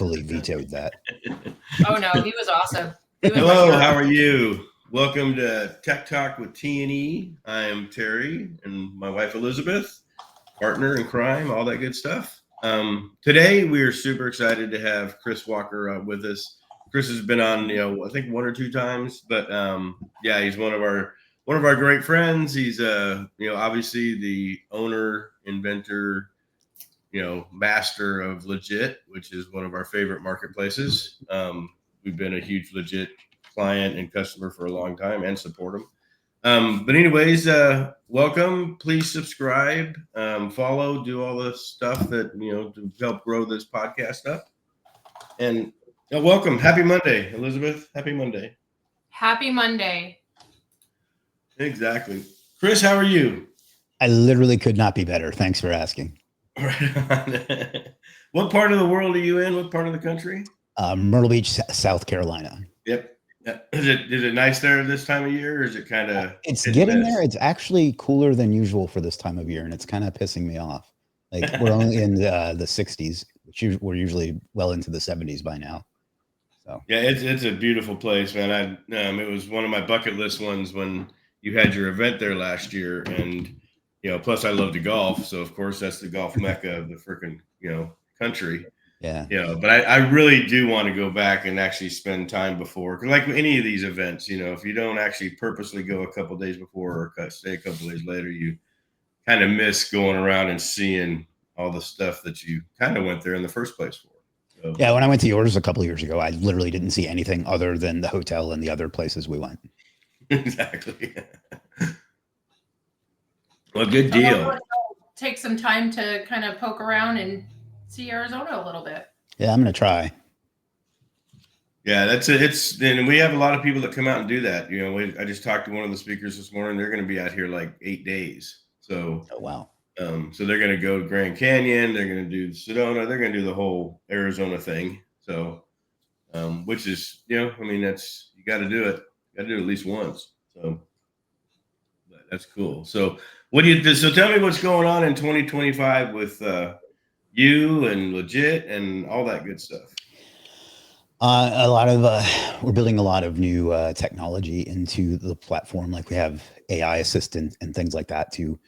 forcefully vetoed that. Oh no, he was awesome. He was Hello, how are you? Welcome to Tech Talk with T&E. I am Terry and my wife Elisabeth, partner in crime, all that good stuff. Today we are super excited to have Chris Walker with us. Chris has been on, I think 1 or 2 times, but yeah, he's one of our great friends. He's obviously the owner, inventor, master of Legit, which is one of our favorite marketplaces. We've been a huge Legit client and customer for a long time and support them. But anyways, welcome. Please subscribe, follow, do all the stuff that, to help grow this podcast up. And welcome. Happy Monday, Elisabeth. Happy Monday. Happy Monday. Exactly. Chris, how are you? I literally could not be better. Thanks for asking. Right. What part of the world are you in? What part of the country? Myrtle Beach, South Carolina. Yep. Is it nice there this time of year, or is it kind of? It's getting there. It's actually cooler than usual for this time of year, and it's kind of pissing me off. Like we're only in the 60s, which we're usually well into the 70s by now. So yeah, it's a beautiful place, man. It was one of my bucket list ones when you had your event there last year, and plus I love to golf, so of course that's the golf mecca of the freaking country. Yeah. But I really do want to go back and actually spend time before, because like any of these events, if you don't actually purposely go a couple days before or stay a couple days later, you kind of miss going around and seeing all the stuff that you kind of went there in the first place for. So, yeah, when I went to yours a couple of years ago, I literally didn't see anything other than the hotel and the other places we went. Exactly. Well, good deal. Take some time to kind of poke around and see Arizona a little bit. Yeah, I'm going to try. Yeah, that's it. And we have a lot of people that come out and do that. I just talked to one of the speakers this morning. They're going to be out here like 8 days. So, oh, wow. So they're going to go to Grand Canyon. They're going to do Sedona. They're going to do the whole Arizona thing. So, which is, that's, you got to do it. You got to do it at least once. So that's cool. So so tell me what's going on in 2025 with, you and Legit and all that good stuff. A lot of we're building a lot of new technology into the platform. Like we have AI assistant and things like that to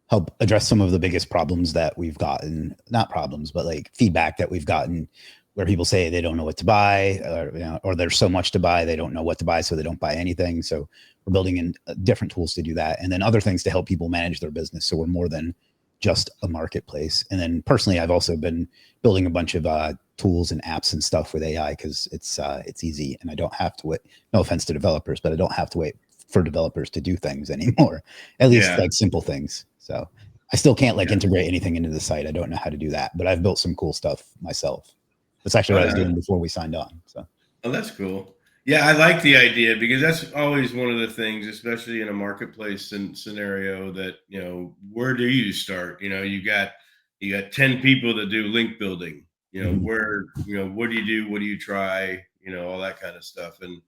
help address some of the biggest problems that we've gotten. Not problems, but like feedback that we've gotten, where people say they don't know what to buy, or there's so much to buy they don't know what to buy, so they don't buy anything. So we're building in different tools to do that, and then other things to help people manage their business. So we're more than just a marketplace. And then personally, I've also been building a bunch of tools and apps and stuff with AI because it's easy, and I don't have to wait. No offense to developers, but I don't have to wait for developers to do things anymore. At least like simple things. So I still can't integrate anything into the site. I don't know how to do that, but I've built some cool stuff myself. That's actually what I was doing before we signed on. So that's cool. Yeah, I like the idea because that's always one of the things, especially in a marketplace scenario, that where do you start? You got 10 people that do link building. Where what do you do? What do you try? All that kind of stuff. And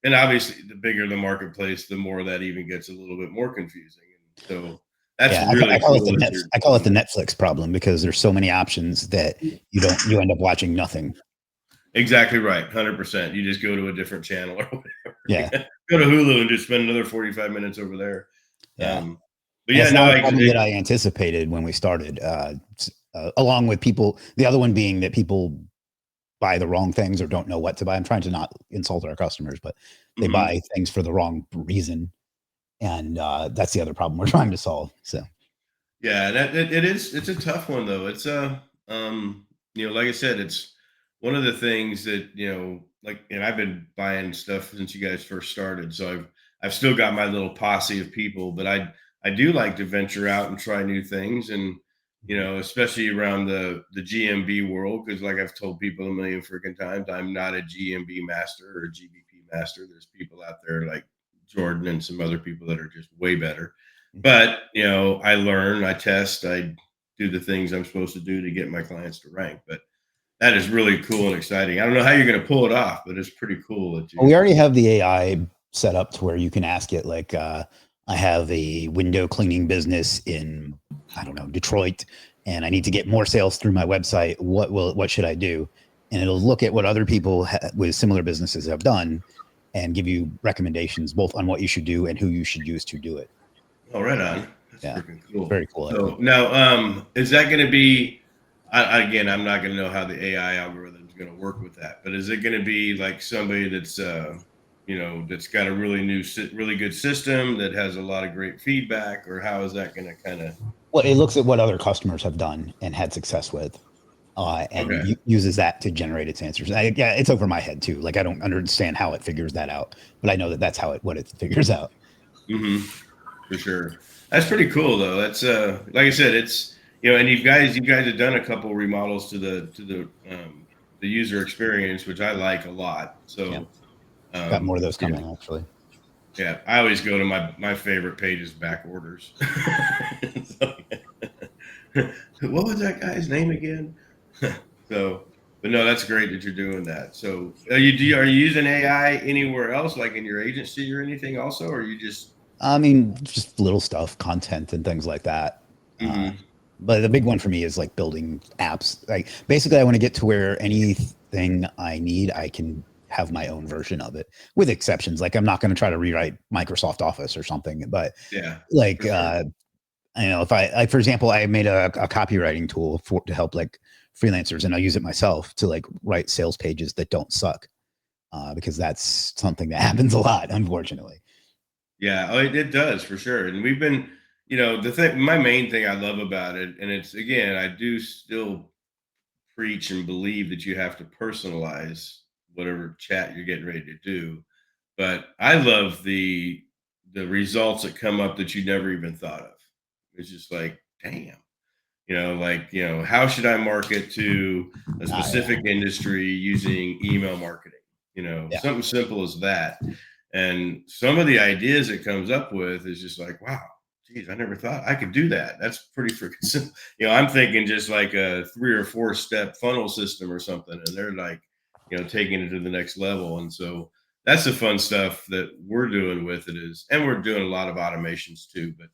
obviously, the bigger the marketplace, the more that even gets a little bit more confusing. And so that's really I call cool. I call it the Netflix problem, because there's so many options that you end up watching nothing. Exactly right. 100%. You just go to a different channel or whatever. Yeah. Go to Hulu and just spend another 45 minutes over there. Yeah. But yeah, that I anticipated when we started, along with people, the other one being that people buy the wrong things or don't know what to buy. I'm trying to not insult our customers, but they buy things for the wrong reason. And that's the other problem we're trying to solve. So, yeah, it's a tough one though. It's like I said, it's one of the things that, and I've been buying stuff since you guys first started. So I've still got my little posse of people, but I do like to venture out and try new things. And, especially around the GMB world, because like I've told people a million freaking times, I'm not a GMB master or a GBP master. There's people out there like Jordan and some other people that are just way better. But, I learn, I test, I do the things I'm supposed to do to get my clients to rank. But that is really cool and exciting. I don't know how you're going to pull it off, but it's pretty cool. We already have the AI set up to where you can ask it, like, I have a window cleaning business in, I don't know, Detroit, and I need to get more sales through my website. What should I do? And it'll look at what other people with similar businesses have done and give you recommendations both on what you should do and who you should use to do it. Oh, right on. That's Yeah, freaking cool. very cool. So now, is that going to be? Again, I'm not going to know how the AI algorithm is going to work with that, but is it going to be like somebody that's that's got a really good system that has a lot of great feedback, or how is that going to kind of? Well, it looks at what other customers have done and had success with, and uses that to generate its answers. Yeah, it's over my head too. Like I don't understand how it figures that out, but I know that that's what it figures out. Mm-hmm. For sure. That's pretty cool though. That's like I said, it's and you guys have done a couple remodels to the user experience, which I like a lot. So got more of those coming actually. Yeah, I always go to my favorite page is back orders. What was that guy's name again? But no, that's great that you're doing that. So are you using AI anywhere else, like in your agency or anything also, or you just? I mean, just little stuff, content and things like that. Mm-hmm. But the big one for me is like building apps. Like basically I want to get to where anything I need, I can have my own version of it with exceptions. Like I'm not going to try to rewrite Microsoft Office or something, but yeah, like, sure. if I, for example, I made a copywriting tool to help like freelancers, and I use it myself to like write sales pages that don't suck. Because that's something that happens a lot, unfortunately. Yeah, it does for sure. And we've been, my main thing I love about it, and it's, again, I do still preach and believe that you have to personalize whatever chat you're getting ready to do. But I love the results that come up that you never even thought of. It's just like, damn, how should I market to a specific industry using email marketing? Something simple as that. And some of the ideas it comes up with is just like, wow, geez, I never thought I could do that. That's pretty freaking simple. I'm thinking just like a 3 or 4 step funnel system or something. And they're like, taking it to the next level. And so that's the fun stuff that we're doing with it and we're doing a lot of automations too. But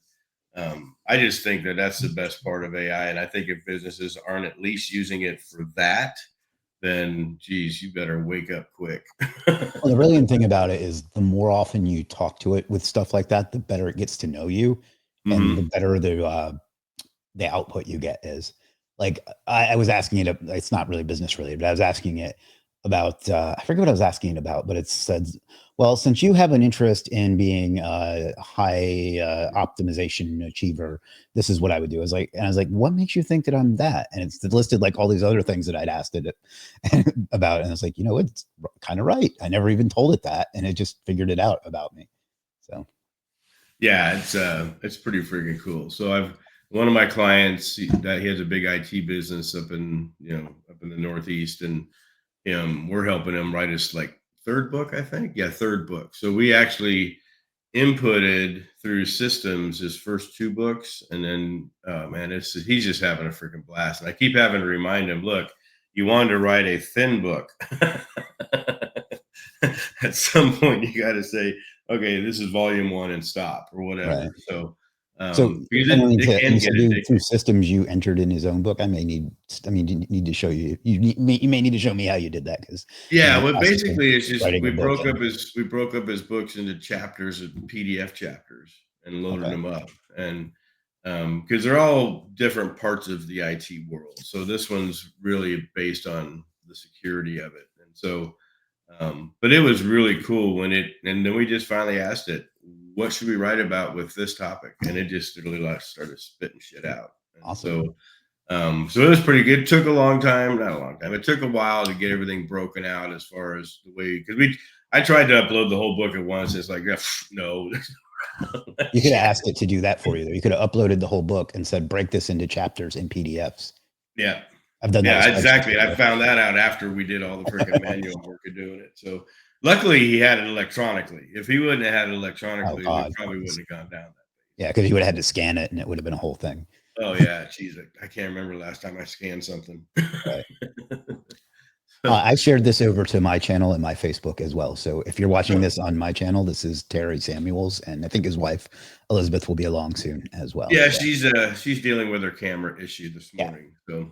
I just think that that's the best part of AI. And I think if businesses aren't at least using it for that, then geez, you better wake up quick. Well, the brilliant thing about it is the more often you talk to it with stuff like that, the better it gets to know you, and the better the output you get is. Like I was asking it, it's not really business related, but I was asking it about, I forget what I was asking it about, but it said, well, since you have an interest in being a high optimization achiever, this is what I would do. I was like, what makes you think that I'm that? And it's listed like all these other things that I'd asked it about. And I was like, it's kind of right. I never even told it that. And it just figured it out about me. So. Yeah, it's pretty freaking cool. So one of my clients, he has a big IT business up in the Northeast, and we're helping him write his like third book, I think. Yeah, third book. So we actually inputted through systems his first 2 books, and then he's just having a freaking blast. And I keep having to remind him, look, you wanted to write a thin book. At some point, you got to say, okay, this is volume 1 and stop or whatever. Right. So through systems you entered in his own book. You need to show you. You may need to show me how you did that, because well, basically it's just we broke up his books into chapters and PDF chapters and loaded them up, and because they're all different parts of the IT world. So this one's really based on the security of it, and so. But it was really cool and then we just finally asked it, what should we write about with this topic? And it just really started spitting shit out. And awesome. So it was pretty good. It took not a long time. It took a while to get everything broken out as far as the way, because I tried to upload the whole book at once. It's like, no. You could have asked it to do that for you, though. You could have uploaded the whole book and said, break this into chapters in PDFs. Yeah. I've done that. Yeah, exactly. I found that out after we did all the freaking manual work of doing it. So luckily he had it electronically. If he wouldn't have had it electronically, we probably wouldn't have gone down that. Yeah, because you would have had to scan it and it would have been a whole thing. Oh yeah, geez, I can't remember the last time I scanned something. Right. I shared this over to my channel and my Facebook as well. So if you're watching this on my channel, this is Terry Samuels, and I think his wife Elisabeth will be along soon as well. Yeah, So, she's dealing with her camera issue this yeah. morning. So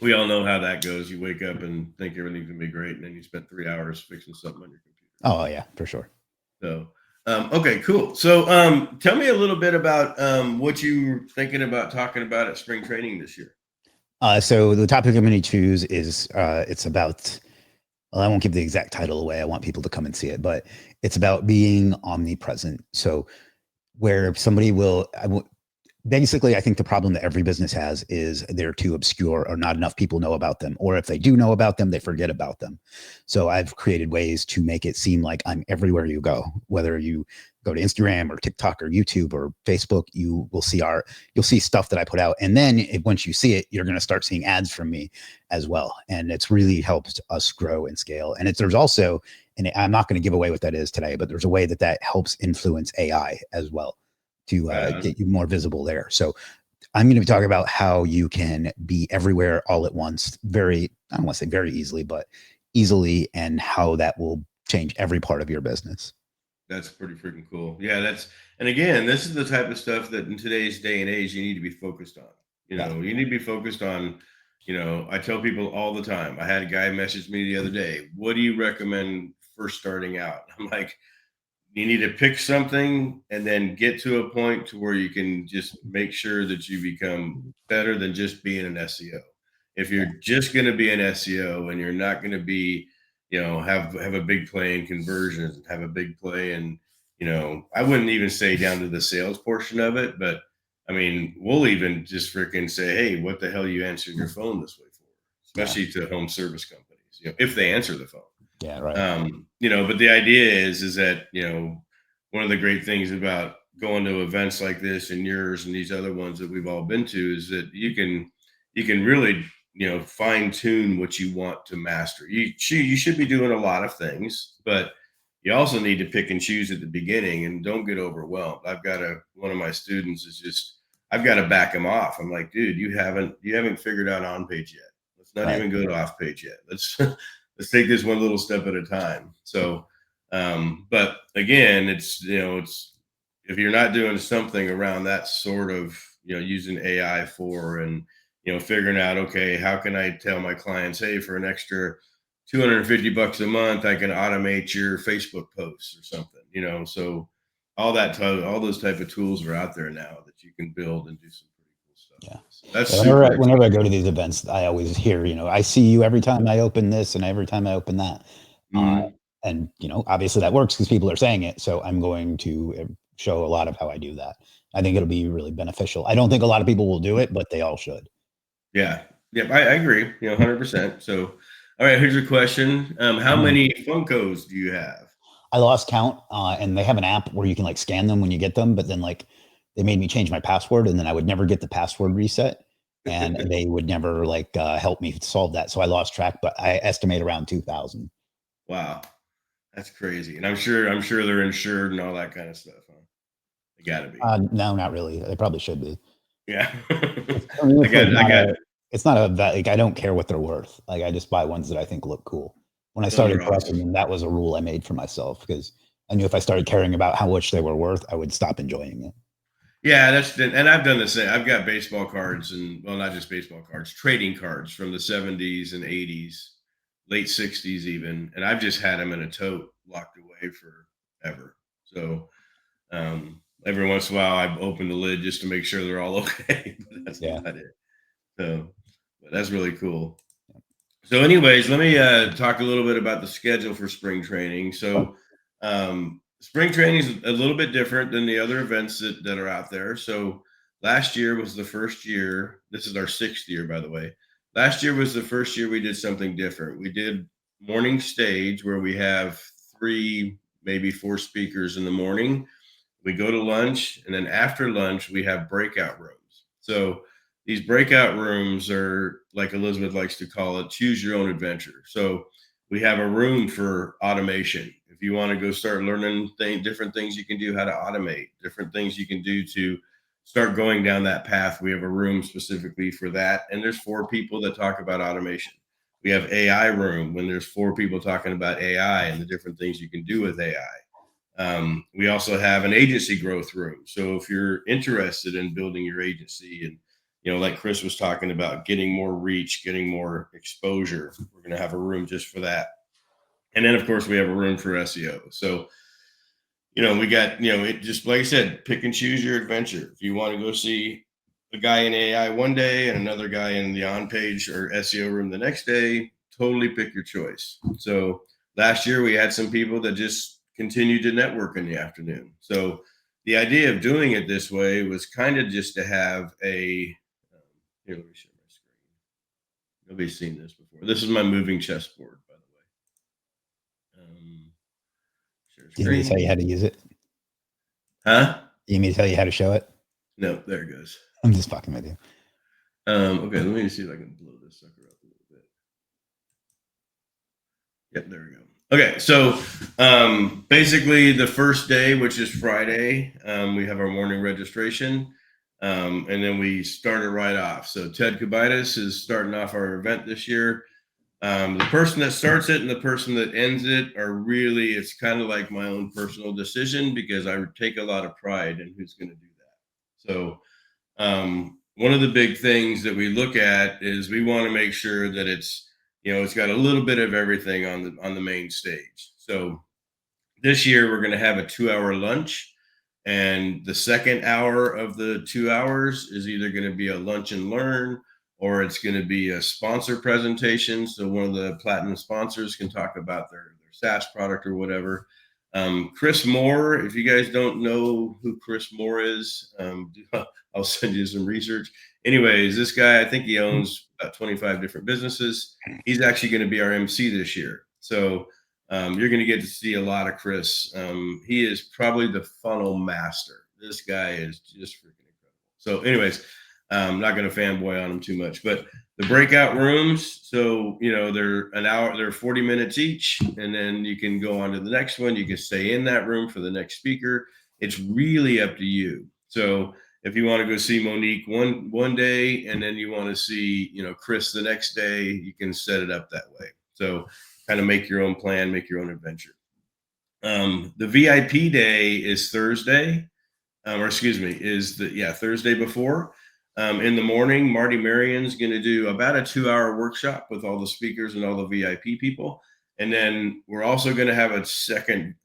we all know how that goes. You wake up and think everything's gonna be great, and then you spent 3 hours fixing something on your computer. Oh yeah, for sure. So okay, cool. So tell me a little bit about what you were thinking about talking about at spring training this year. So the topic I'm going to choose is it's about, well, I won't give the exact title away. I want people to come and see it, but it's about being omnipresent. So where somebody will, basically, I think the problem that every business has is they're too obscure or not enough people know about them. Or if they do know about them, they forget about them. So I've created ways to make it seem like I'm everywhere you go, whether you go to Instagram or TikTok or YouTube or Facebook, you'll see stuff that I put out. And then once you see it, you're going to start seeing ads from me as well. And it's really helped us grow and scale. And there's also, and I'm not going to give away what that is today, but there's a way that helps influence AI as well to get you more visible there. So I'm going to be talking about how you can be everywhere all at once, I don't want to say very easily, but easily, and how that will change every part of your business. That's pretty freaking cool. Yeah, and again, this is the type of stuff that in today's day and age, you need to be focused on. You need to be focused on, I tell people all the time. I had a guy message me the other day, what do you recommend for starting out? I'm like, you need to pick something and then get to a point to where you can just make sure that you become better than just being an SEO. If you're just going to be an SEO and you're not going to be, have a big play in conversions, have a big play in, I wouldn't even say down to the sales portion of it, but I mean, we'll even just freaking say, hey, what the hell are you answering your phone this way for? Especially to home service companies, if they answer the phone. Yeah, right. But the idea is that, one of the great things about going to events like this and yours and these other ones that we've all been to is that you can really, fine tune what you want to master. You should be doing a lot of things, but you also need to pick and choose at the beginning and don't get overwhelmed. One of my students is just, I've got to back him off. I'm like, dude, you haven't figured out on page yet. Let's not even go to off page yet. Let's take this one little step at a time. So, but again, it's if you're not doing something around that sort of, using AI for, and, figuring out, okay, how can I tell my clients, hey, for an extra $250 a month, I can automate your Facebook posts or something, so all those type of tools are out there now that you can build and do some pretty cool stuff. Yeah. So that's whenever I go to these events, I always hear, I see you every time I open this and every time I open that. And, obviously that works because people are saying it. So I'm going to show a lot of how I do that. I think it'll be really beneficial. I don't think a lot of people will do it, but they all should. Yeah. Yep. I agree. 100%. So, all right, here's your question. How many Funkos do you have? I lost count, and they have an app where you can like scan them when you get them, but then like they made me change my password, and then I would never get the password reset, and they would never help me solve that. So I lost track, but I estimate around 2,000. Wow, that's crazy. And I'm sure they're insured and all that kind of stuff. Huh? They got to be. No, not really. They probably should be. Yeah. It's not I don't care what they're worth. Like I just buy ones that I think look cool. When I started collecting them, that was a rule I made for myself because I knew if I started caring about how much they were worth, I would stop enjoying it. Yeah, and I've done the same. I've got baseball cards and, well, not just baseball cards, trading cards from the 70s and 80s, late 60s even, and I've just had them in a tote locked away forever. So every once in a while, I open the lid just to make sure they're all okay. But that's not it. So, but that's really cool. So anyways, let me talk a little bit about the schedule for spring training. So spring training is a little bit different than the other events that are out there. So last year was the first year. This is our 6th year, by the way. Last year was the first year we did something different. We did morning stage where we have 3, maybe 4 speakers in the morning. We go to lunch, and then after lunch, we have breakout rooms. So these breakout rooms are, like Elisabeth likes to call it, choose your own adventure. So we have a room for automation. If you want to go start learning different things you can do, how to automate, different things you can do to start going down that path, we have a room specifically for that. And there's 4 people that talk about automation. We have AI room when there's 4 people talking about AI and the different things you can do with AI. We also have an agency growth room. So if you're interested in building your agency and, like Chris was talking about, getting more reach, getting more exposure, we're going to have a room just for that. And then, of course, we have a room for SEO. So, we got, it just, like I said, pick and choose your adventure. If you want to go see a guy in AI one day and another guy in the on-page or SEO room the next day, totally pick your choice. So last year we had some people that just continued to network in the afternoon. So the idea of doing it this way was kind of just to have a, here, let me share my screen. Nobody's seen this before. This is my moving chessboard, by the way. Share Do you need me to tell you how to use it? Huh? Do you need me to tell you how to show it? No, there it goes. I'm just fucking with you. Okay, let me see if I can blow this sucker up a little bit. Yep, there we go. Okay, so basically the first day, which is Friday, we have our morning registration, and then we start it right off. So Ted Kubitis is starting off our event this year. The person that starts it and the person that ends it are really, it's kind of like my own personal decision because I take a lot of pride in who's going to do that. So one of the big things that we look at is we want to make sure that it's, it's got a little bit of everything on the main stage. So this year we're going to have a 2-hour lunch, and the second hour of the 2 hours is either going to be a lunch and learn, or it's going to be a sponsor presentation. So one of the platinum sponsors can talk about their SaaS product or whatever. Chris Moore, if you guys don't know who Chris Moore is, I'll send you some research. Anyways, this guy, I think he owns about 25 different businesses. He's actually going to be our MC this year. So you're going to get to see a lot of Chris. He is probably the funnel master. This guy is just freaking incredible. So anyways, I'm not going to fanboy on him too much, but the breakout rooms, so, they're an hour, they're 40 minutes each, and then you can go on to the next one. You can stay in that room for the next speaker. It's really up to you. So if you want to go see Monique one day, and then you want to see, Chris the next day, you can set it up that way. So kind of make your own plan, make your own adventure. The VIP day is Thursday, Thursday before. In the morning, Marty Marion's going to do about a 2-hour workshop with all the speakers and all the VIP people. And then we're also going to have a second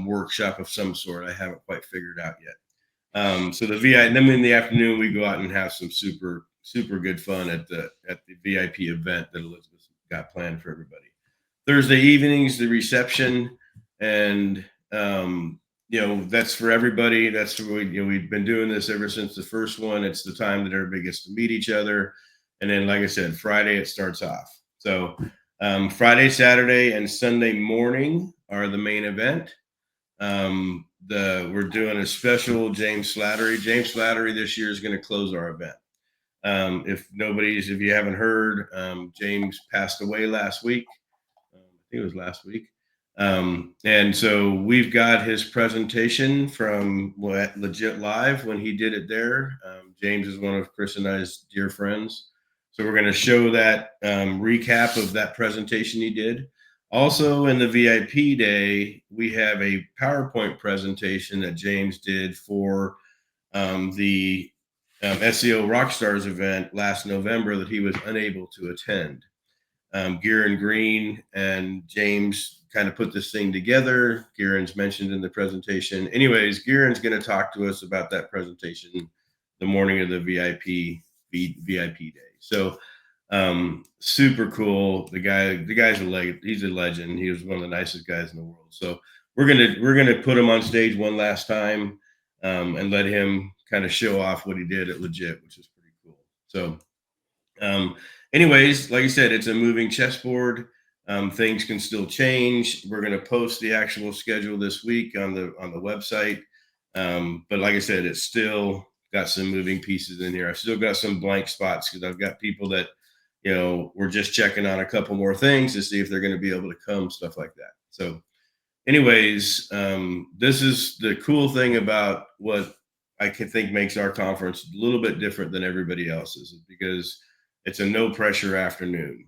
workshop of some sort. I haven't quite figured out yet. So the VIP, and then in the afternoon, we go out and have some super, super good fun at the VIP event that Elisabeth got planned for everybody. Thursday evenings, the reception, and that's for everybody. That's we've been doing this ever since the first one. It's the time that everybody gets to meet each other. And then, like I said, Friday it starts off. So Friday, Saturday, and Sunday morning are the main event. We're doing a special James Slattery. James Slattery this year is going to close our event. If you haven't heard, James passed away last week. I think it was last week. And so we've got his presentation from Legit Live when he did it there. James is one of Chris and I's dear friends. So we're going to show that recap of that presentation he did. Also in the VIP day, we have a PowerPoint presentation that James did for the SEO Rockstars event last November that he was unable to attend. Garen Green and James kind of put this thing together. Garen's mentioned in the presentation. Anyways, Garen's going to talk to us about that presentation the morning of the VIP day. So super cool. The guy's he's a legend. He was one of the nicest guys in the world. So we're gonna put him on stage one last time and let him kind of show off what he did at Legit, which is pretty cool. So anyways, like I said, it's a moving chessboard. Things can still change. We're going to post the actual schedule this week on the website. But like I said, it's still got some moving pieces in here. I've still got some blank spots because I've got people that, we're just checking on a couple more things to see if they're going to be able to come, stuff like that. So anyways, this is the cool thing about what I can think makes our conference a little bit different than everybody else's, because it's a no pressure afternoon.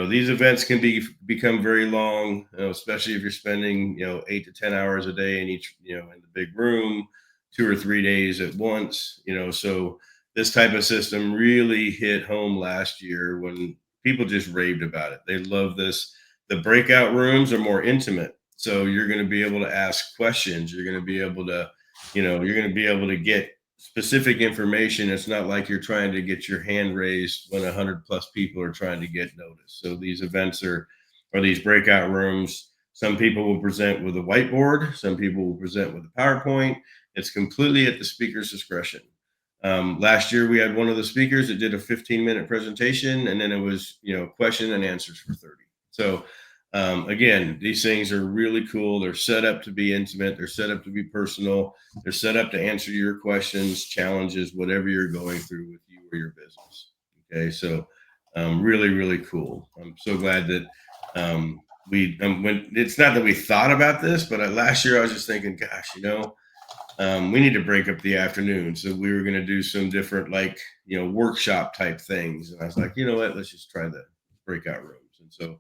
these events can become very long, especially if you're spending, 8 to 10 hours a day in each, in the big room, 2 or 3 days at once, so this type of system really hit home last year when people just raved about it. They love this. The breakout rooms are more intimate. So you're going to be able to ask questions. You're going to be able to, get specific information. It's not like you're trying to get your hand raised when 100+ people are trying to get noticed. So these events are these breakout rooms. Some people will present with a whiteboard. Some people will present with a PowerPoint. It's completely at the speaker's discretion. Last year, we had one of the speakers that did a 15-minute presentation, and then it was, question and answers for 30. So again, these things are really cool. They're set up to be intimate. They're set up to be personal. They're set up to answer your questions, challenges, whatever you're going through with you or your business. Okay, so really, really cool. I'm so glad that when it's not that we thought about this, but last year I was just thinking, gosh, we need to break up the afternoon. So we were going to do some different, workshop type things. And I was like, you know what, let's just try the breakout rooms. And so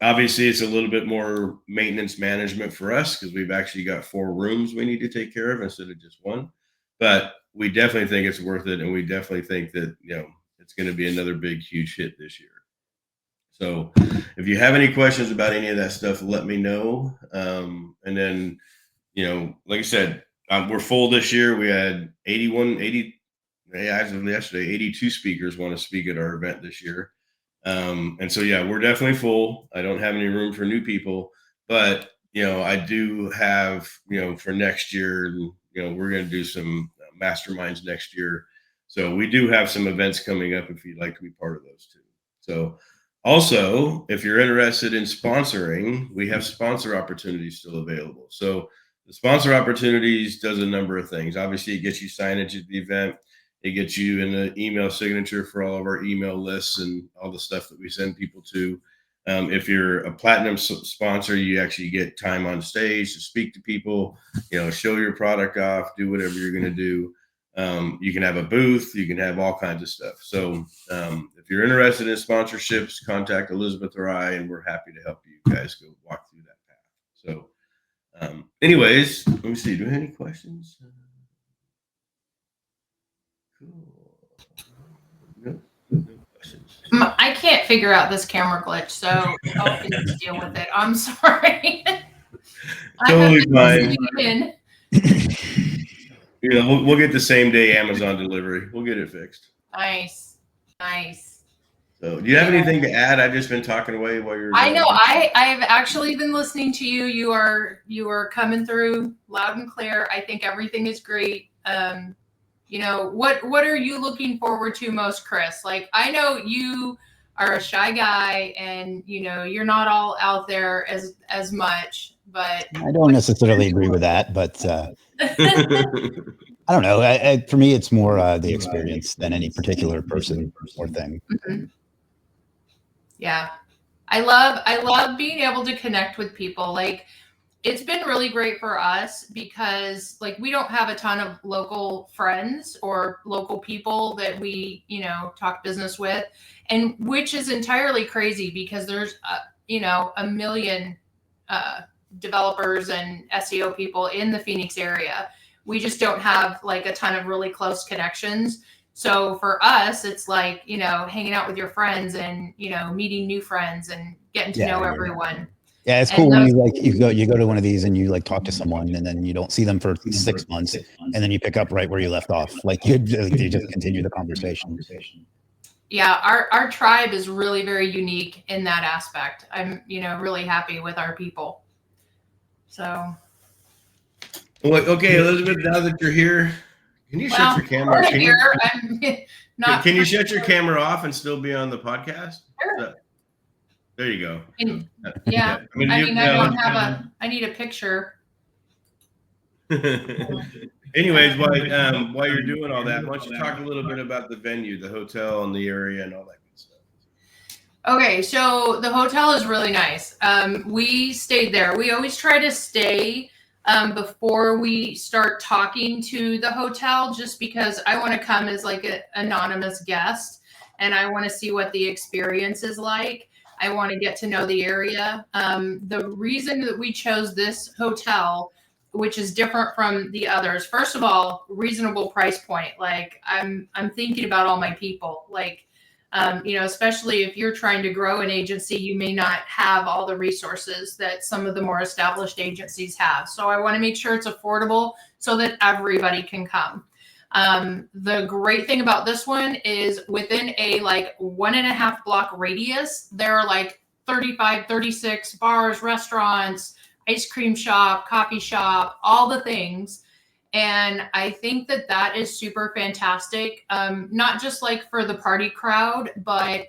obviously it's a little bit more maintenance management for us because we've actually got 4 rooms we need to take care of instead of just one. But we definitely think it's worth it. And we definitely think that, it's going to be another big, huge hit this year. So if you have any questions about any of that stuff, let me know. And then, like I said, we're full this year. We had 80, as of yesterday, 82 speakers want to speak at our event this year. And so, yeah, we're definitely full. I don't have any room for new people, but, I do have, for next year, we're going to do some masterminds next year. So we do have some events coming up if you'd like to be part of those too. So also, if you're interested in sponsoring, we have sponsor opportunities still available. So the sponsor opportunities does a number of things. Obviously, it gets you signage at the event. It gets you in the email signature for all of our email lists and all the stuff that we send people to. If you're a platinum sponsor, you actually get time on stage to speak to people, show your product off, do whatever you're going to do. You can have a booth, you can have all kinds of stuff. So if you're interested in sponsorships, contact Elisabeth or I, and we're happy to help you guys go walk through that path. So anyways, let me see. Do we have any questions? Cool. No questions. I can't figure out this camera glitch, so I'll just deal with it. I'm sorry. Totally fine. We'll get the same day Amazon delivery. We'll get it fixed. Nice. So, do you have anything to add? I've just been talking away while you're. I know. I've actually been listening to you. You are coming through loud and clear. I think everything is great. What are you looking forward to most, Chris? Like, I know you are a shy guy, and you're not all out there as much. But I don't necessarily agree with that, but I don't know. For me, it's more the experience than any particular person or thing. Mm-hmm. Yeah, I love being able to connect with people. Like, it's been really great for us because, like, we don't have a ton of local friends or local people that we talk business with, and which is entirely crazy because there's a million developers and SEO people in the Phoenix area. We just don't have like a ton of really close connections. So for us, it's like, hanging out with your friends and, meeting new friends and getting to know everyone. Yeah, it's cool when you go to one of these and you talk to someone and then you don't see them for 6 months and then you pick up right where you left off. Like you just continue the conversation. Yeah, our tribe is really very unique in that aspect. I'm, really happy with our people. So. Well, okay, Elisabeth, now that you're here, can you shut your camera? Can you shut your camera off and still be on the podcast? Sure. There you go. Yeah. I need a picture. Anyways, while you're doing all that, why don't you talk a little bit about the venue, the hotel and the area and all that good stuff. Okay, so the hotel is really nice. We stayed there. We always try to stay before we start talking to the hotel, just because I want to come as like an anonymous guest. and I want to see what the experience is like. I want to get to know the area. The reason that we chose this hotel, which is different from the others, first of all, reasonable price point. Like I'm thinking about all my people. Like, especially if you're trying to grow an agency, you may not have all the resources that some of the more established agencies have. So I want to make sure it's affordable so that everybody can come. The great thing about this one is within a like 1.5 block radius, there are like 35, 36 bars, restaurants, ice cream shop, coffee shop, all the things. And I think that that is super fantastic. Not just like for the party crowd, but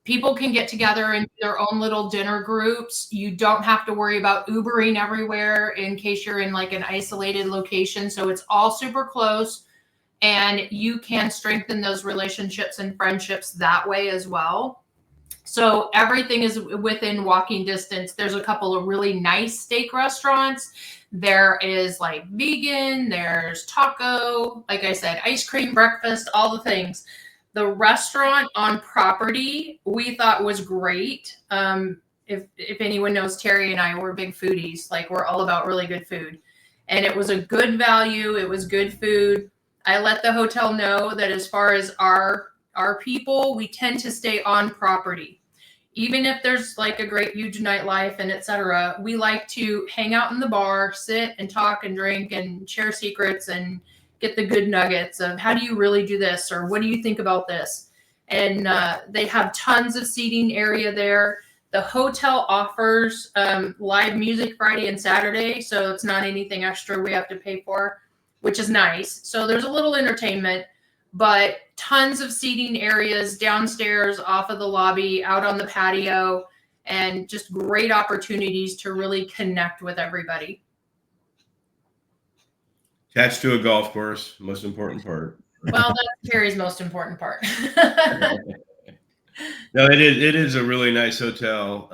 people can get together in their own little dinner groups. You don't have to worry about Ubering everywhere in case you're in like an isolated location. So it's all super close. And you can strengthen those relationships and friendships that way as well. So everything is within walking distance. There's a couple of really nice steak restaurants. There is like vegan, there's taco, like I said, ice cream, breakfast, all the things. The restaurant on property we thought was great. If anyone knows Terry and I, we're big foodies. Like we're all about really good food. And it was a good value. It was good food. I let the hotel know that as far as our people, we tend to stay on property. Even if there's like a great huge nightlife and etc., we like to hang out in the bar, sit and talk and drink and share secrets and get the good nuggets of how do you really do this or what do you think about this? And they have tons of seating area there. The hotel offers live music Friday and Saturday, so it's not anything extra we have to pay for, which is nice. So there's a little entertainment, but tons of seating areas downstairs off of the lobby, out on the patio, and just great opportunities to really connect with everybody. Attached to a golf course, most important part. Well, that's Terry's most important part. No, it is a really nice hotel.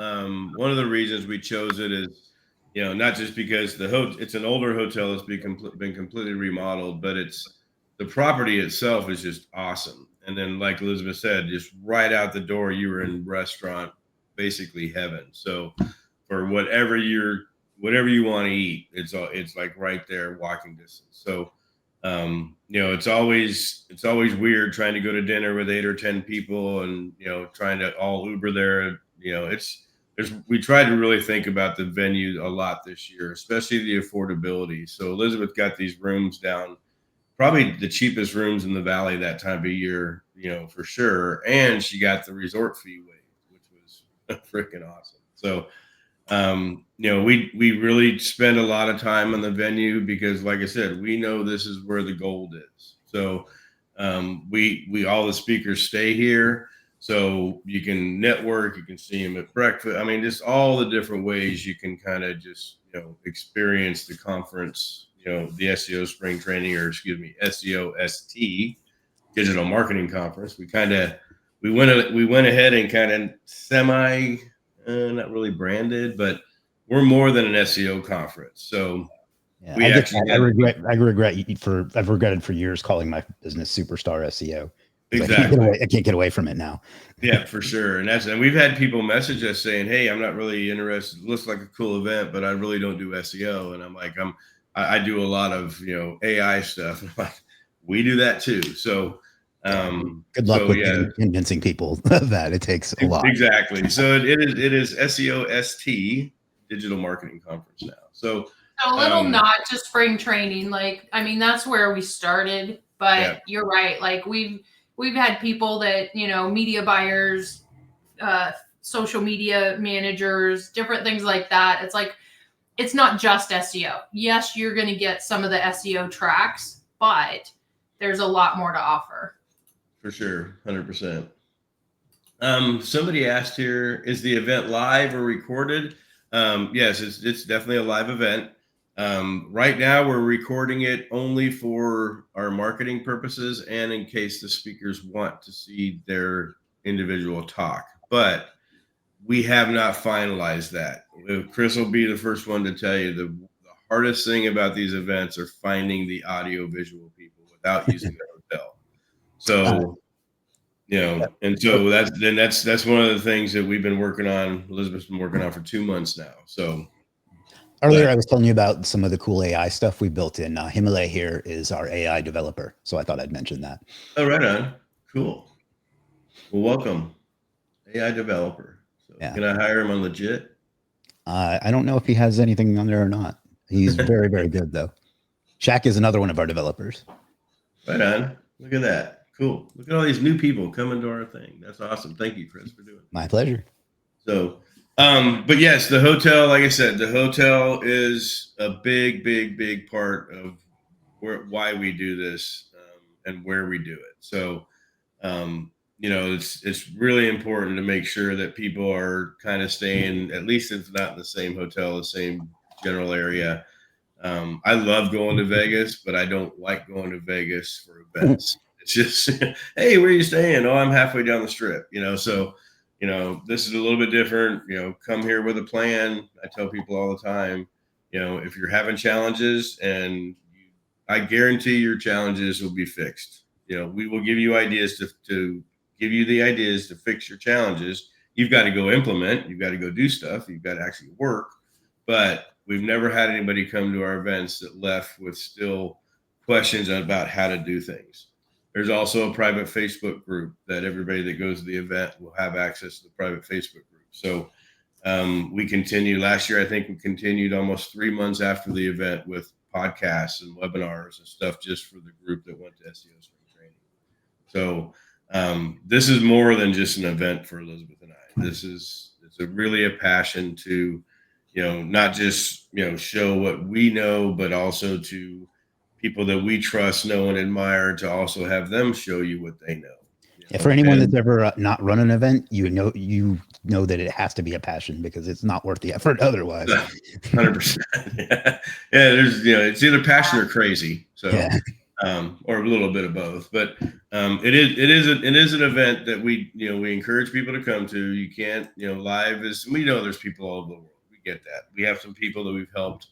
One of the reasons we chose it is, not just because it's an older hotel that's been completely remodeled, but the property itself is just awesome. And then, like Elisabeth said, just right out the door, you were in restaurant, basically heaven. So for whatever you want to eat, it's like right there, walking distance. So, it's always weird trying to go to dinner with 8 or 10 people and, trying to all Uber there. We tried to really think about the venue a lot this year, especially the affordability. So Elisabeth got these rooms down, probably the cheapest rooms in the valley that time of year, for sure. And she got the resort fee waived, which was freaking awesome. So, we really spend a lot of time on the venue because, like I said, we know this is where the gold is. So, we all the speakers stay here, so you can network, you can see them at breakfast. I mean, just all the different ways you can kind of just experience the conference. The SEO spring training, or excuse me, SEOST Digital Marketing Conference. We went ahead and kind of semi, not really branded, but we're more than an SEO conference. So yeah, I've regretted for years calling my business Superstar SEO. Exactly. I can't get away from it now. Yeah, for sure. And we've had people message us saying, "Hey, I'm not really interested. It looks like a cool event, but I really don't do SEO." And I'm like, I do a lot of AI stuff. And I'm like, we do that too. So good luck with convincing people that it takes a lot. Exactly. So it is SEOST Digital Marketing Conference now. So a little nod to spring training. Like, I mean, that's where we started, but you're right. Like we've had people that, media buyers, social media managers, different things like that. It's like, it's not just SEO. Yes, you're going to get some of the SEO tracks, but there's a lot more to offer. For sure. 100%. Somebody asked here, is the event live or recorded? Yes, it's definitely a live event. Right now we're recording it only for our marketing purposes and in case the speakers want to see their individual talk, but we have not finalized that. Chris will be the first one to tell you the hardest thing about these events are finding the audio visual people without using the hotel. So And so that's one of the things that we've been working on. Elizabeth's been working on for 2 months now. So earlier I was telling you about some of the cool AI stuff we built in. Himalaya here is our AI developer, so I thought I'd mention that. Oh, right on. Cool. Well, welcome, AI developer. So Yeah. can I hire him on legit? I don't know if he has anything on there or not. He's very, very good though. Shaq is another one of our developers. Right on. Look at that. Cool. Look at all these new people coming to our thing. That's awesome. Thank you, Chris, for doing it. My pleasure. So, but yes, the hotel, like I said, the hotel is a big, big, big part of why we do this and where we do it. So, it's really important to make sure that people are kind of staying, at least it's not in the same hotel, the same general area. I love going to Vegas, but I don't like going to Vegas for events. It's just, hey, where are you staying? Oh, I'm halfway down the strip, so, this is a little bit different, come here with a plan. I tell people all the time, if you're having challenges I guarantee your challenges will be fixed. We will give you ideas to give you the ideas to fix your challenges. You've got to go implement, you've got to go do stuff, you've got to actually work. But we've never had anybody come to our events that left with still questions about how to do things. There's also a private Facebook group that everybody that goes to the event will have access to the private Facebook group. So we continue. Last year, I think we continued almost 3 months after the event with podcasts and webinars and stuff just for the group that went to SEO spring training. So this is more than just an event for Elisabeth and I. It's really a passion to, not just, show what we know, but also to people that we trust, know, and admire, to also have them show you what they know. Yeah, for anyone that's ever not run an event, you know that it has to be a passion because it's not worth the effort otherwise. 100%. Yeah, there's it's either passion or crazy. So yeah. Or a little bit of both. But it is an event that we encourage people to come to. You can't, live is, we know there's people all over the world. We get that. We have some people that we've helped,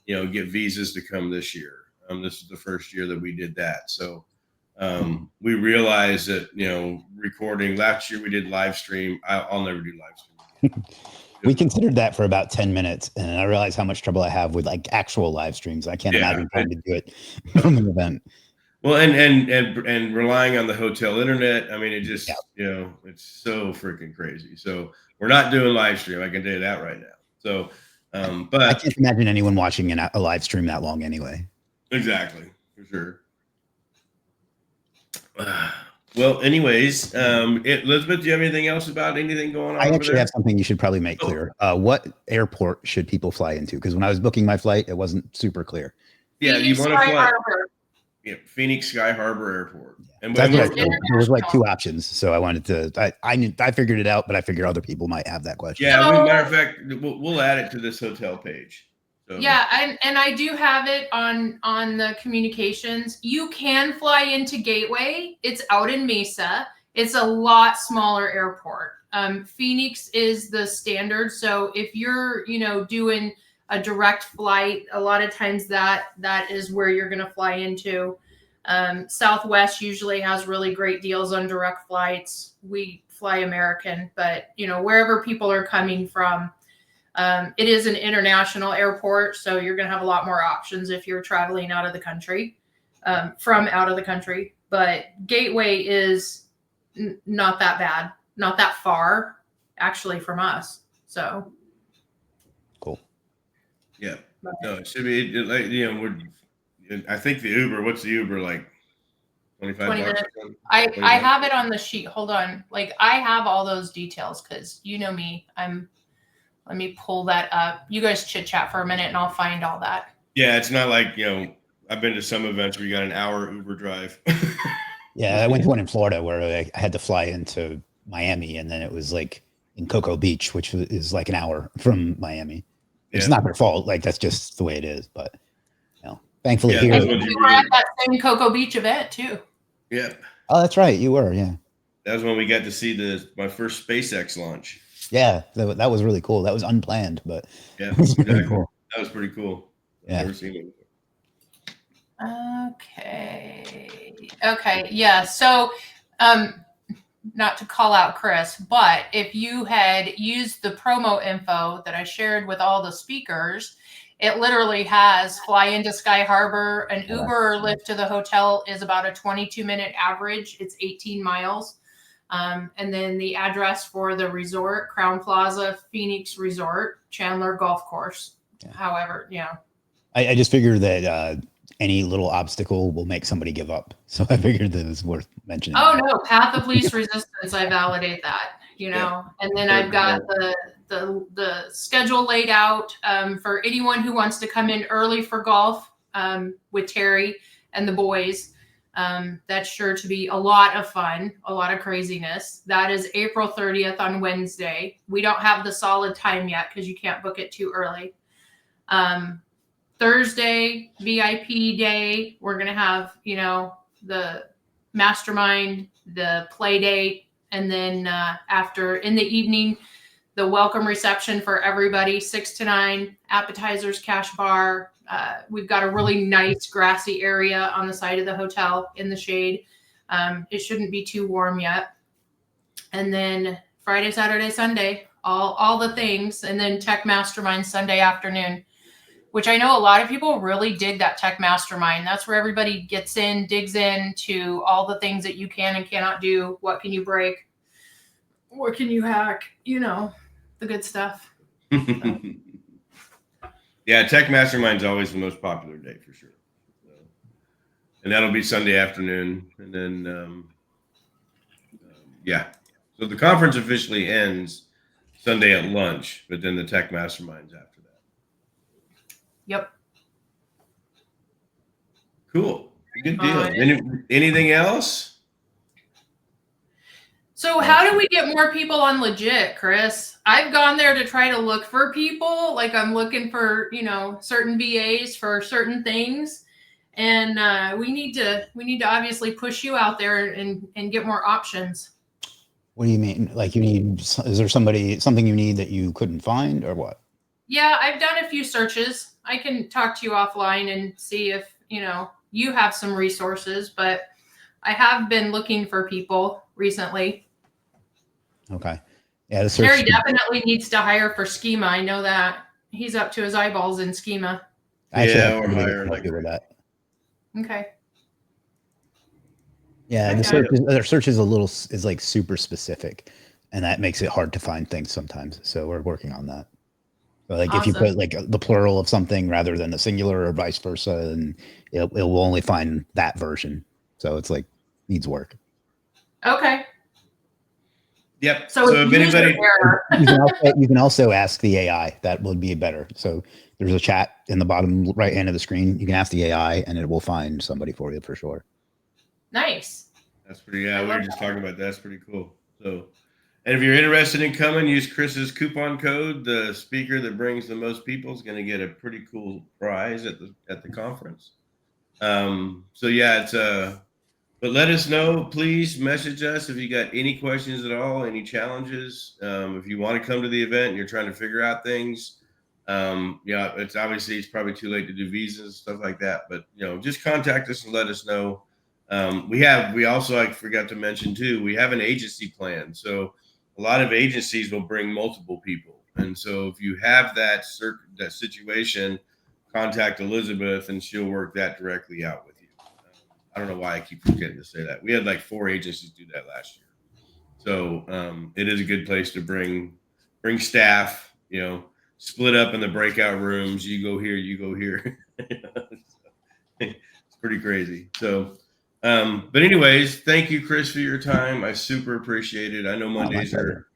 get visas to come this year. This is the first year that we did that. So we realized that, recording last year we did live stream. I'll never do live stream again. We considered that for about 10 minutes, and I realized how much trouble I have with like actual live streams. I can't imagine trying to do it from an event. Well, and relying on the hotel internet. I mean, it just, it's so freaking crazy. So we're not doing live stream. I can tell you that right now. So, but I can't imagine anyone watching a live stream that long anyway. Exactly, for sure. Well, anyways, Elizabeth, do you have anything else about anything going on? I actually have something you should probably make clear. What airport should people fly into? Because when I was booking my flight, it wasn't super clear. Yeah, you want to fly. Yeah, Phoenix Sky Harbor Airport. And there was like 2 options, so I wanted to. I figured it out, but I figured other people might have that question. Yeah, matter of fact, we'll add it to this hotel page. So. Yeah, and I do have it on the communications. You can fly into Gateway. It's out in Mesa. It's a lot smaller airport. Phoenix is the standard. So if you're, doing a direct flight, a lot of times that is where you're going to fly into. Southwest usually has really great deals on direct flights. We fly American, but wherever people are coming from, it is an international airport, so you're going to have a lot more options if you're traveling out of the country, from out of the country. But Gateway is not that bad, not that far, actually, from us. So cool. Yeah. No, it should be like I think the Uber. What's the Uber like? 25 20 bucks. minutes. I have it on the sheet. Hold on. Like I have all those details because you know me. Let me pull that up. You guys chit chat for a minute and I'll find all that. Yeah, it's not like, I've been to some events where you got an hour Uber drive. Yeah, I went to one in Florida where I had to fly into Miami, and then it was like in Cocoa Beach, which is like an hour from Miami. It's not their fault. Like that's just the way it is. But thankfully here. We were at that same Cocoa Beach event too. Yeah. Oh, that's right. You were. Yeah. That was when we got to see my first SpaceX launch. Yeah, that was really cool. That was unplanned, but yeah, exactly. Cool. That was pretty cool. Yeah. I've never seen it before. Okay. Yeah. So, not to call out Chris, but if you had used the promo info that I shared with all the speakers, it literally has fly into Sky Harbor, an Uber or Lyft to the hotel is about a 22-minute average. It's 18 miles. And then the address for the resort, Crowne Plaza Phoenix Resort, Chandler Golf Course. Yeah. However, I just figured that any little obstacle will make somebody give up. So I figured that it was worth mentioning. Oh no, path of least resistance. I validate that, and then I've got the schedule laid out for anyone who wants to come in early for golf with Terry and the boys. That's sure to be a lot of fun, a lot of craziness. That is April 30th on Wednesday. We don't have the solid time yet because you can't book it too early. Thursday, VIP day, we're going to have, the mastermind, the play date, and then after in the evening, the welcome reception for everybody, 6 to 9, appetizers, cash bar. We've got a really nice grassy area on the side of the hotel in the shade. It shouldn't be too warm yet. And then Friday, Saturday, Sunday, all the things. And then Tech Mastermind Sunday afternoon, which I know a lot of people really dig that Tech Mastermind. That's where everybody gets in, digs into all the things that you can and cannot do. What can you break? What can you hack? The good stuff. So. Yeah, Tech Mastermind's always the most popular day for sure. And that'll be Sunday afternoon. And then, So the conference officially ends Sunday at lunch, but then the Tech Mastermind's after that. Yep. Cool. Good deal. Anything else? So how do we get more people on Legit, Chris? I've gone there to try to look for people. Like I'm looking for, certain VAs for certain things. And we need to obviously push you out there and get more options. What do you mean? Like is there something you need that you couldn't find or what? Yeah, I've done a few searches. I can talk to you offline and see if, you have some resources, but I have been looking for people recently. Okay. Yeah, Terry definitely needs to hire for schema. I know that. He's up to his eyeballs in schema. Or hire with that. Okay. Yeah, their search is like super specific, and that makes it hard to find things sometimes. So we're working on that. So like If you put like the plural of something rather than the singular or vice versa, and it will only find that version. So it's like needs work. Okay. Yep. So if anybody, you can also ask the AI. That would be better. So there's a chat in the bottom right hand of the screen. You can ask the AI, and it will find somebody for you for sure. Nice. That's pretty. Yeah, we were just talking about that. That's pretty cool. So, and if you're interested in coming, use Chris's coupon code. The speaker that brings the most people is going to get a pretty cool prize at the conference. So yeah, it's But let us know, please message us if you got any questions at all, any challenges. If you want to come to the event and you're trying to figure out things, it's probably too late to do visas and stuff like that. But just contact us and let us know. We also, I forgot to mention too, we have an agency plan. So a lot of agencies will bring multiple people. And so if you have that situation, contact Elisabeth and she'll work that directly out with you. I don't know why I keep forgetting to say that. We had like 4 agencies do that last year. So it is a good place to bring staff, split up in the breakout rooms. You go here, you go here. It's pretty crazy. So, but anyways, thank you, Chris, for your time. I super appreciate it. I know Mondays are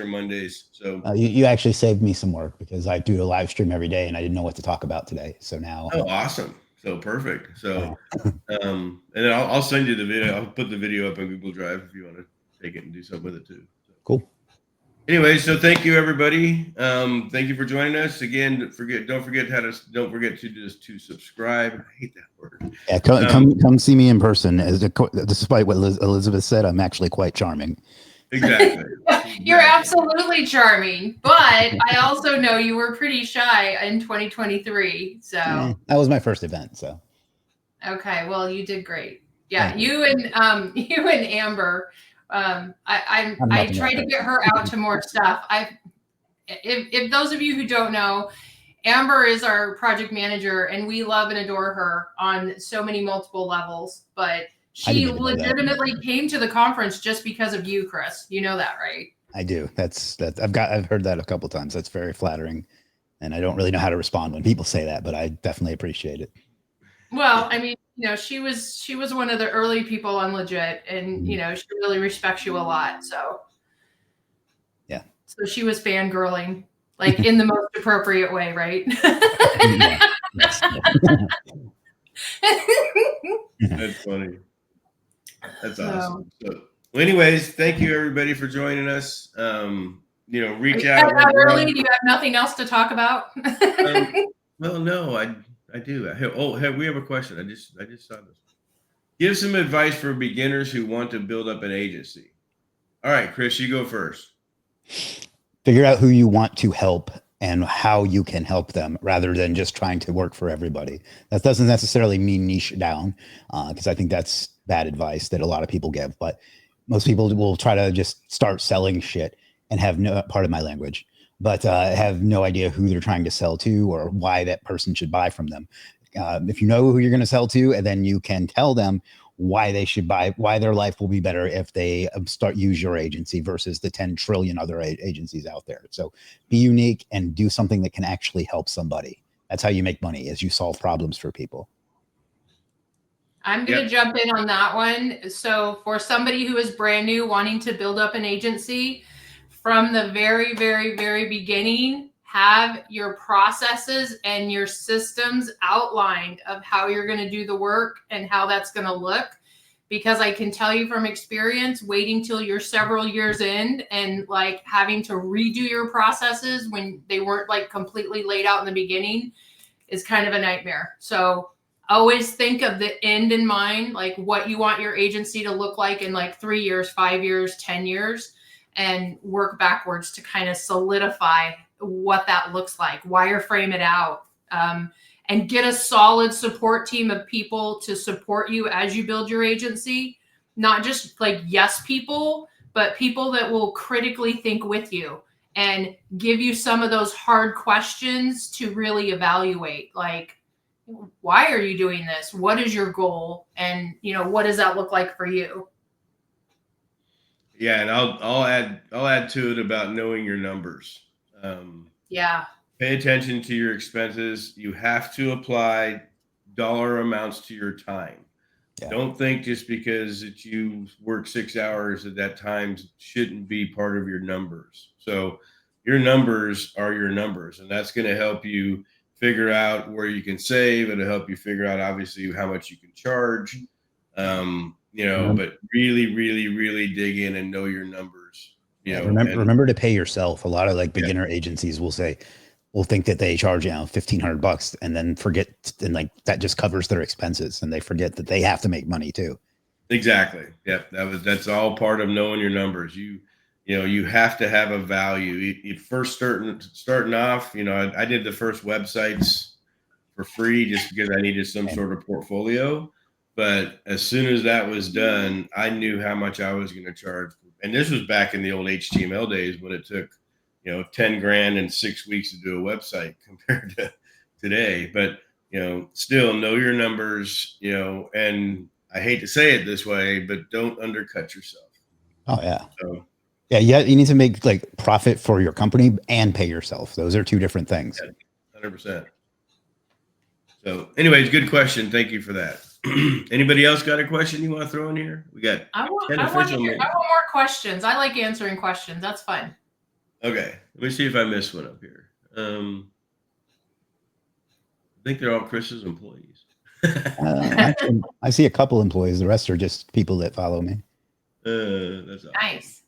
Mondays. So you actually saved me some work because I do a live stream every day and I didn't know what to talk about today. So now. Oh, awesome. So perfect. So, and then I'll send you the video. I'll put the video up on Google Drive if you want to take it and do something with it too. So. Cool. Anyway, so thank you everybody. Thank you for joining us again. Don't forget to subscribe. I hate that word. Yeah, come see me in person. Despite what Elisabeth said, I'm actually quite charming. Exactly. You're absolutely charming, but I also know you were pretty shy in 2023. So that was my first event. So okay, well, you did great. Yeah, you and Amber I try to get her out to more stuff. If those of you who don't know, Amber is our project manager, and we love and adore her on so many multiple levels. But she legitimately came to the conference just because of you, Chris. You know that, right? I do. I've heard that a couple of times. That's very flattering, and I don't really know how to respond when people say that, but I definitely appreciate it. Well, I mean, she was one of the early people on Legit, and she really respects you a lot. So yeah. So she was fangirling, like in the most appropriate way, right? That's funny. That's awesome. So, well, anyways, thank you everybody for joining us. Reach out. Early? Do you have nothing else to talk about? Well, no, I do. We have a question. I just saw this. Give some advice for beginners who want to build up an agency. All right, Chris, you go first. Figure out who you want to help and how you can help them rather than just trying to work for everybody. That doesn't necessarily mean niche down, because I think that's bad advice that a lot of people give. But most people will try to just start selling shit and have no part of my language, but have no idea who they're trying to sell to or why that person should buy from them. If you know who you're going to sell to, and then you can tell them why they should buy, why their life will be better if they use your agency versus the 10 trillion other agencies out there. So be unique and do something that can actually help somebody. That's how you make money, is you solve problems for people. I'm going to jump in on that one. So for somebody who is brand new wanting to build up an agency, from the very, very, very beginning, have your processes and your systems outlined of how you're going to do the work and how that's going to look. Because I can tell you from experience, waiting till you're several years in and like having to redo your processes when they weren't like completely laid out in the beginning is kind of a nightmare. So always think of the end in mind, like what you want your agency to look like in like 3 years, 5 years, 10 years, and work backwards to kind of solidify what that looks like, wireframe it out, and get a solid support team of people to support you as you build your agency. Not just like yes people, but people that will critically think with you and give you some of those hard questions to really evaluate. Like, why are you doing this? What is your goal? And what does that look like for you? Yeah, and I'll add to it about knowing your numbers. Yeah. Pay attention to your expenses. You have to apply dollar amounts to your time. Yeah. Don't think just because you work 6 hours that time shouldn't be part of your numbers. So your numbers are your numbers, and that's going to help you figure out where you can save. It'll help you figure out obviously how much you can charge. But really, really, really dig in and know your numbers. Remember to pay yourself. A lot of like beginner agencies will think that they charge $1,500 and then forget, and like that just covers their expenses, and they forget that they have to make money too. Exactly. Yeah, that's all part of knowing your numbers. You have to have a value. You first starting off. I did the first websites for free just because I needed some sort of portfolio. But as soon as that was done, I knew how much I was going to charge. And this was back in the old HTML days when it took, 10 grand in 6 weeks to do a website compared to today. But, still know your numbers, and I hate to say it this way, but don't undercut yourself. Oh, yeah. So, yeah. You need to make like profit for your company and pay yourself. Those are two different things. 100%. So anyways, good question. Thank you for that. Anybody else got a question you want to throw in here? We got I want more questions. I like answering questions. That's fun. Okay. Let me see if I missed one up here. I think they're all Chris's employees. I see a couple employees. The rest are just people that follow me. That's awesome. Nice.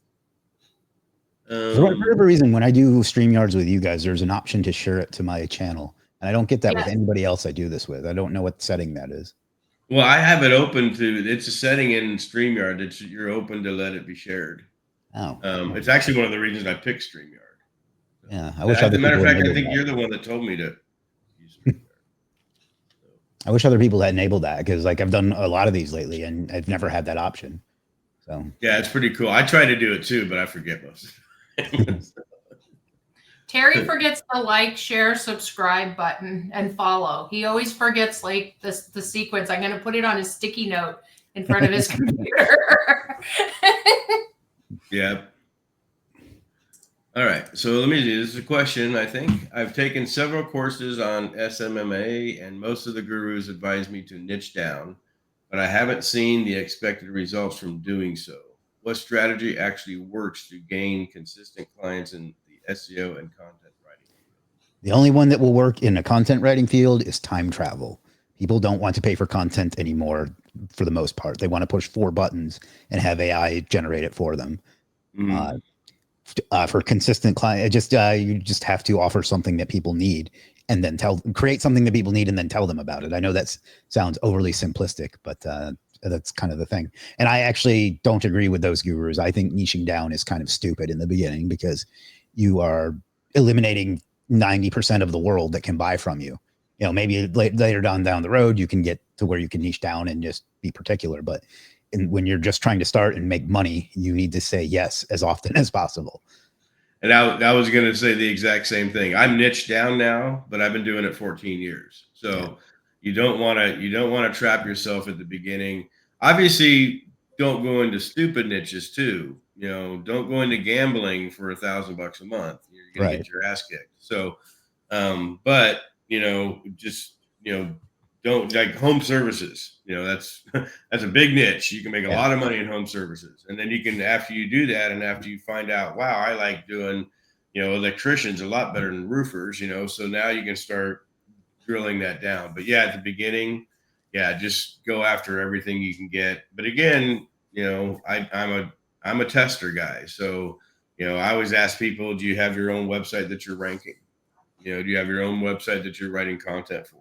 For whatever reason, when I do StreamYards with you guys, there's an option to share it to my channel. And I don't get that with anybody else I do this with. I don't know what setting that is. Well, I have it open it's a setting in StreamYard that you're open to let it be shared. Oh. It's actually one of the reasons I picked StreamYard. Yeah. I wish as a matter of fact, I think you're the one that told me to use StreamYard. I wish other people had enabled that, because like I've done a lot of these lately and I've never had that option. So yeah, it's pretty cool. I try to do it too, but I forget most. Terry forgets the like, share, subscribe button and follow. He always forgets like the sequence. I'm going to put it on his sticky note in front of his computer. Yeah. All right. So let me do this is a question. I think I've taken several courses on SMMA, and most of the gurus advise me to niche down, but I haven't seen the expected results from doing so. What strategy actually works to gain consistent clients in the SEO and content writing? the only one that will work in a content writing field is time travel. People don't want to pay for content anymore for the most part. They want to push 4 buttons and have AI generate it for them. Mhm. For consistent client, you just have to offer something that people need and then create something that people need and then tell them about it. I know that sounds overly simplistic, but that's kind of the thing. And I actually don't agree with those gurus. I think niching down is kind of stupid in the beginning because you are eliminating 90% of the world that can buy from you. You know, maybe later down the road, you can get to where you can niche down and just be particular. But when you're just trying to start and make money, you need to say yes as often as possible. And I was going to say the exact same thing. I'm niched down now, but I've been doing it 14 years. So you don't want to trap yourself at the beginning. Obviously, don't go into stupid niches too. You know, don't go into gambling for $1,000 a month. You're going to get your ass kicked. So, but just don't, like home services. That's a big niche. You can make a lot of money in home services, and then you can, after you do that, and after you find out, wow, I like doing electricians a lot better than roofers. So now you can start drilling that down. But yeah, at the beginning, just go after everything you can get. But again, I'm a tester guy, so I always ask people, do you have your own website that you're ranking? Do you have your own website that you're writing content for?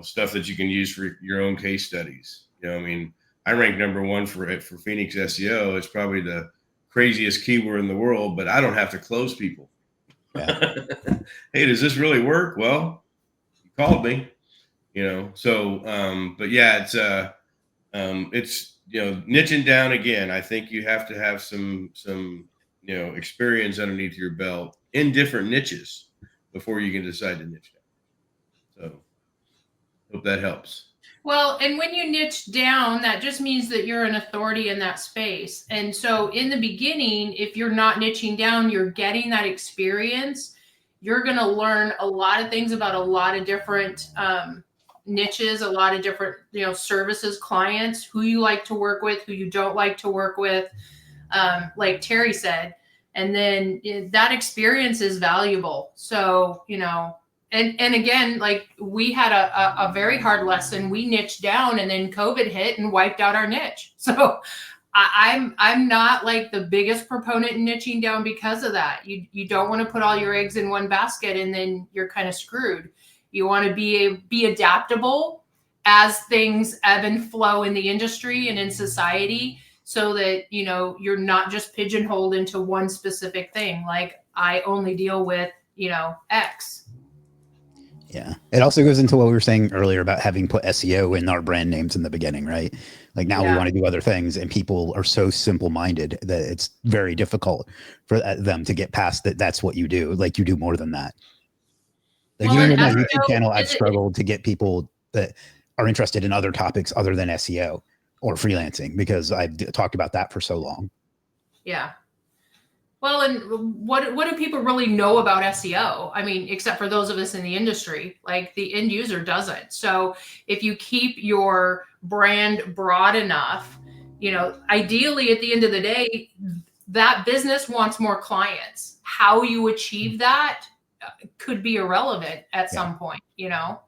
Stuff that you can use for your own case studies. I rank #1 for Phoenix SEO. It's probably the craziest keyword in the world, but I don't have to close people. Yeah. Hey, does this really work? Well, you called me, so, but yeah, it's niching down again. I think you have to have some experience underneath your belt in different niches before you can decide to niche down. So hope that helps. Well, and when you niche down, that just means that you're an authority in that space. And so in the beginning, if you're not niching down, you're getting that experience. You're going to learn a lot of things about a lot of different niches, a lot of different, services, clients, who you like to work with, who you don't like to work with, like Terry said. And then that experience is valuable. So, and again, like we had a very hard lesson. We niched down and then COVID hit and wiped out our niche. So I'm not like the biggest proponent in niching down because of that. You don't want to put all your eggs in one basket and then you're kind of screwed. You want to be adaptable as things ebb and flow in the industry and in society, so that, you're not just pigeonholed into one specific thing. Like I only deal with, X. Yeah. It also goes into what we were saying earlier about having put SEO in our brand names in the beginning, right? Like now we want to do other things, and people are so simple-minded that it's very difficult for them to get past that. That's what you do. Like you do more than that. Like even with my YouTube channel, I've struggled to get people that are interested in other topics other than SEO or freelancing because I've talked about that for so long. Yeah. Well, and what do people really know about SEO? I mean, except for those of us in the industry, like the end user doesn't. So if you keep your brand broad enough, ideally at the end of the day, that business wants more clients. How you achieve that could be irrelevant at some point, 100%.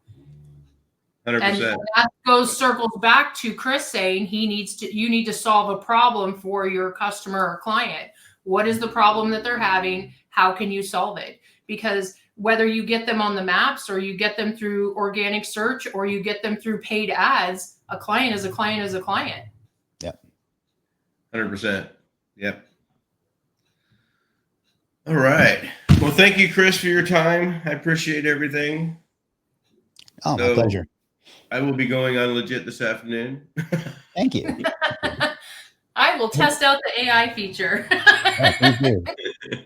And that circles back to Chris saying you need to solve a problem for your customer or client. What is the problem that they're having? How can you solve it? Because whether you get them on the maps or you get them through organic search or you get them through paid ads, a client is a client is a client. Yep. 100%. Yep. All right. Well, thank you, Chris, for your time. I appreciate everything. Oh, my pleasure. I will be going on legit this afternoon. Thank you. I will test out the AI feature. Yeah, please do.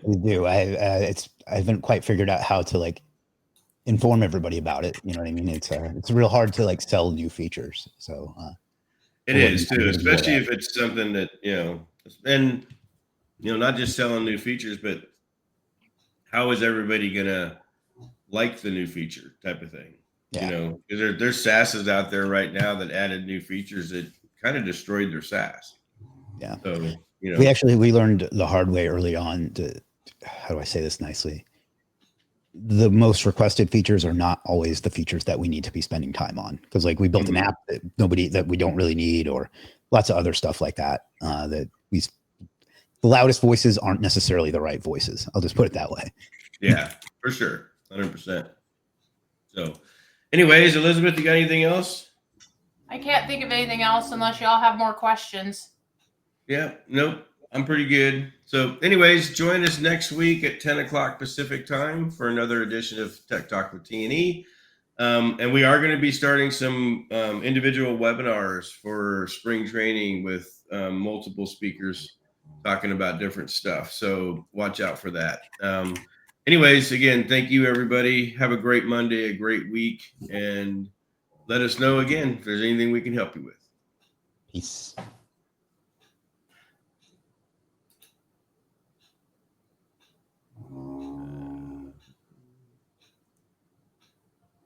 Please do. I haven't quite figured out how to like inform everybody about it. You know what I mean? It's real hard to like sell new features. So It is too, especially if it's something that, and, not just selling new features, but how is everybody going to like the new feature type of thing? Yeah. Because there's SaaSes out there right now that added new features that kind of destroyed their SaaS. Yeah. So, we learned the hard way early on how do I say this nicely? The most requested features are not always the features that we need to be spending time on. Cause like we built an app that we don't really need, or lots of other stuff like that, the loudest voices aren't necessarily the right voices. I'll just put it that way. Yeah, for sure. 100%. So anyways, Elisabeth, you got anything else? I can't think of anything else unless y'all have more questions. Yeah, nope. I'm pretty good. So anyways, join us next week at 10 o'clock Pacific time for another edition of Tech Talk with T&E. And we are going to be starting some individual webinars for spring training with multiple speakers talking about different stuff. So watch out for that. Anyways, again, thank you, everybody. Have a great Monday, a great week, and let us know again if there's anything we can help you with. Peace.